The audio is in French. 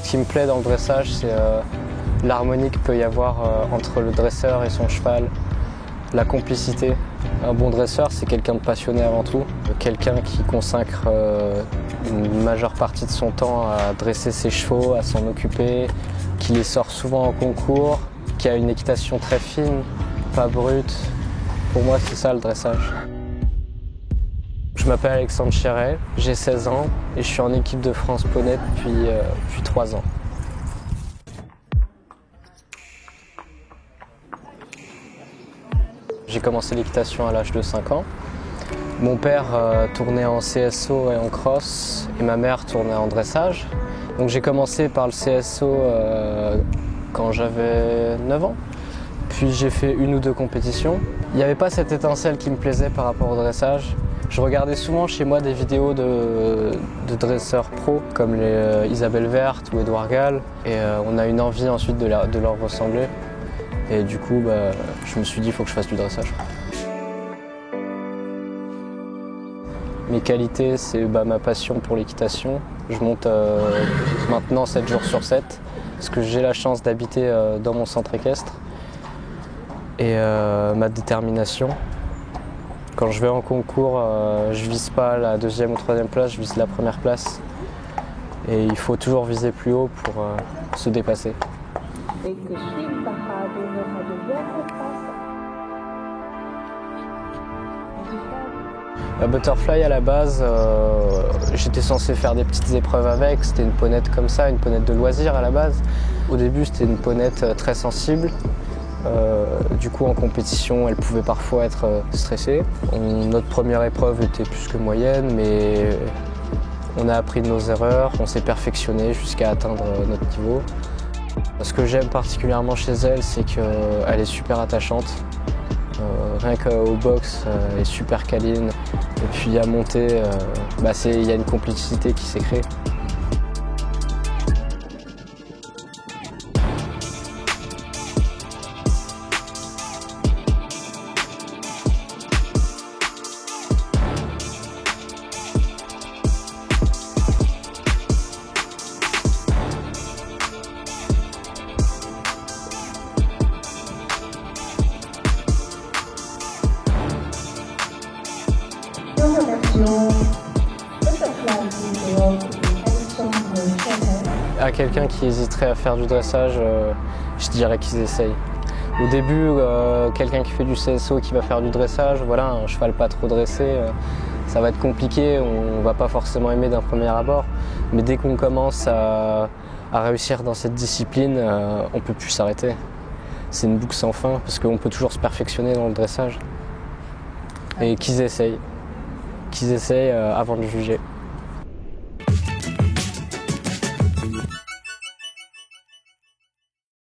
Ce qui me plaît dans le dressage, c'est l'harmonie qu'il peut y avoir entre le dresseur et son cheval, la complicité. Un bon dresseur, c'est quelqu'un de passionné avant tout, quelqu'un qui consacre une majeure partie de son temps à dresser ses chevaux, à s'en occuper, qui les sort souvent en concours, qui a une équitation très fine, pas brute. Pour moi, c'est ça le dressage. Je m'appelle Alexandre Chéret, j'ai 16 ans et je suis en équipe de France Poney depuis 3 ans. J'ai commencé l'équitation à l'âge de 5 ans. Mon père tournait en CSO et en cross et ma mère tournait en dressage. Donc j'ai commencé par le CSO quand j'avais 9 ans. Puis j'ai fait 1 ou 2 compétitions. Il n'y avait pas cette étincelle qui me plaisait par rapport au dressage. Je regardais souvent chez moi des vidéos de dresseurs pros comme les Isabelle Verte ou Édouard Gall. Et on a une envie ensuite de leur ressembler. Et du coup, je me suis dit, il faut que je fasse du dressage. Mes qualités, c'est ma passion pour l'équitation. Je monte maintenant 7 jours sur 7, parce que j'ai la chance d'habiter dans mon centre équestre. Et ma détermination. Quand je vais en concours, je vise pas la 2e ou 3e place, je vise la 1re place. Et il faut toujours viser plus haut pour se dépasser. La Butterfly à la base, j'étais censé faire des petites épreuves avec, c'était une ponette comme ça, une ponette de loisir à la base. Au début c'était une ponette très sensible, du coup en compétition elle pouvait parfois être stressée. Notre première épreuve était plus que moyenne, mais on a appris de nos erreurs, on s'est perfectionné jusqu'à atteindre notre niveau. Ce que j'aime particulièrement chez elle, c'est qu'elle est super attachante. Rien qu'au box, elle est super câline. Et puis à monter, il y a une complicité qui s'est créée. À quelqu'un qui hésiterait à faire du dressage, je dirais qu'ils essayent. Au début, quelqu'un qui fait du CSO qui va faire du dressage, voilà, un cheval pas trop dressé, ça va être compliqué, on va pas forcément aimer d'un premier abord. Mais dès qu'on commence à réussir dans cette discipline, on peut plus s'arrêter. C'est une boucle sans fin parce qu'on peut toujours se perfectionner dans le dressage. Et qu'ils essayent avant de juger.